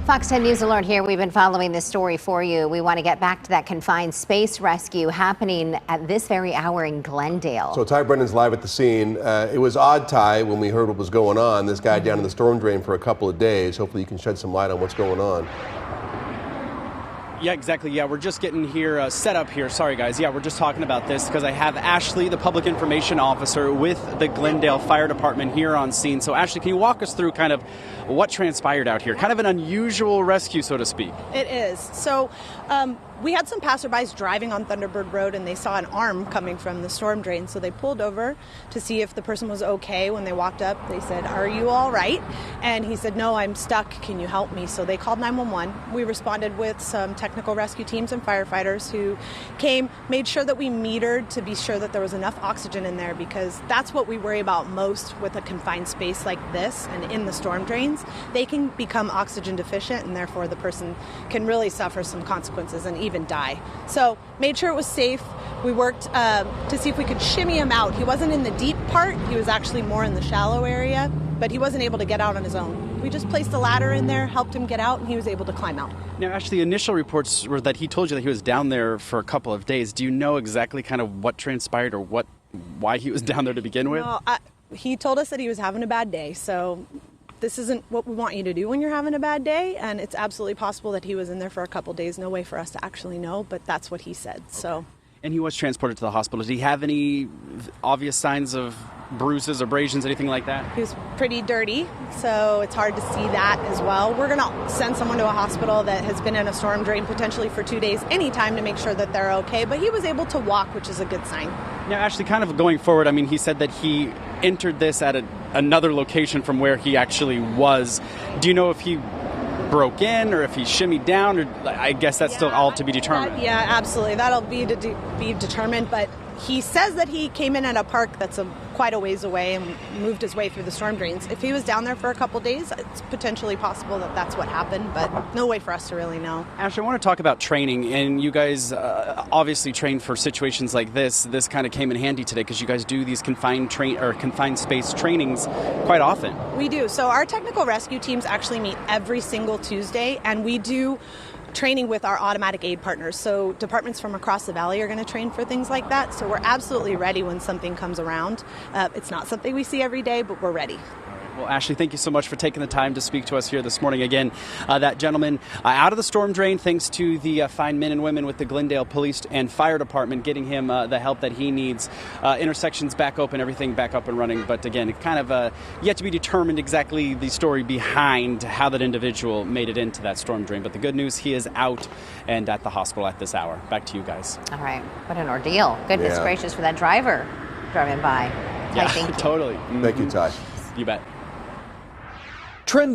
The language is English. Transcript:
Fox 10 News Alert here. We've been following this story for you. We want to get back to that confined space rescue happening at this very hour in Glendale. So Ty Brennan's live at the scene. It was odd, Ty, when we heard what was going on. This guy down in the storm drain for a couple of days. Hopefully you can shed some light on what's going on. Yeah, exactly. Yeah, we're just getting here set up here. Sorry, guys. Yeah, we're just talking about this because I have Ashley, the public information officer with the Glendale Fire Department here on scene. So, Ashley, can you walk us through kind of what transpired out here? Kind of an unusual rescue, so to speak. It is. So, we had some passerbys driving on Thunderbird Road and they saw an arm coming from the storm drain. So they pulled over to see if the person was okay. When they walked up, they said, "Are you all right?" And he said, "No, I'm stuck. Can you help me?" So they called 911. We responded with some technical rescue teams and firefighters who came, made sure that we metered to be sure that there was enough oxygen in there, because that's what we worry about most with a confined space like this and in the storm drains. They can become oxygen deficient and therefore the person can really suffer some consequences and even die. So made sure it was safe. We worked to see if we could shimmy him out. He wasn't in the deep part. He was actually more in the shallow area, but he wasn't able to get out on his own. We just placed a ladder in there, helped him get out, and he was able to climb out. Now, actually, initial reports were that he told you that he was down there for a couple of days. Do you know exactly kind of what transpired or why he was down there to begin with? No, he told us that he was having a bad day, so this isn't what we want you to do when you're having a bad day, and it's absolutely possible that he was in there for a couple days. No way for us to actually know, but that's what he said. Okay. So. And he was transported to the hospital. Did he have any obvious signs of bruises, abrasions, anything like that? He was pretty dirty, so it's hard to see that as well. We're going to send someone to a hospital that has been in a storm drain potentially for 2 days anytime to make sure that they're okay, but he was able to walk, which is a good sign. Now, actually, kind of going forward, I mean, he said that he entered this at another location from where he actually was. Do you know if he broke in or if he shimmied down, or I guess that's still all to be determined? Yeah, absolutely. That'll be determined, but he says that he came in at a park that's quite a ways away and moved his way through the storm drains. If he was down there for a couple days, it's potentially possible that that's what happened, but no way for us to really know. Ashley, I want to talk about training, and you guys obviously train for situations like this. This kind of came in handy today because you guys do these confined space trainings quite often. We do. So our technical rescue teams actually meet every single Tuesday, and we do training with our automatic aid partners. So departments from across the valley are going to train for things like that. So we're absolutely ready when something comes around. It's not something we see every day, but we're ready. Well, Ashley, thank you so much for taking the time to speak to us here this morning. Again, that gentleman out of the storm drain, thanks to the fine men and women with the Glendale Police and Fire Department getting him the help that he needs. Intersections back open, everything back up and running. But again, it kind of yet to be determined exactly the story behind how that individual made it into that storm drain. But the good news, he is out and at the hospital at this hour. Back to you guys. All right. What an ordeal. Goodness gracious for that driver driving by. Yeah, thank you. Totally. Thank you, Ty. You bet. Trend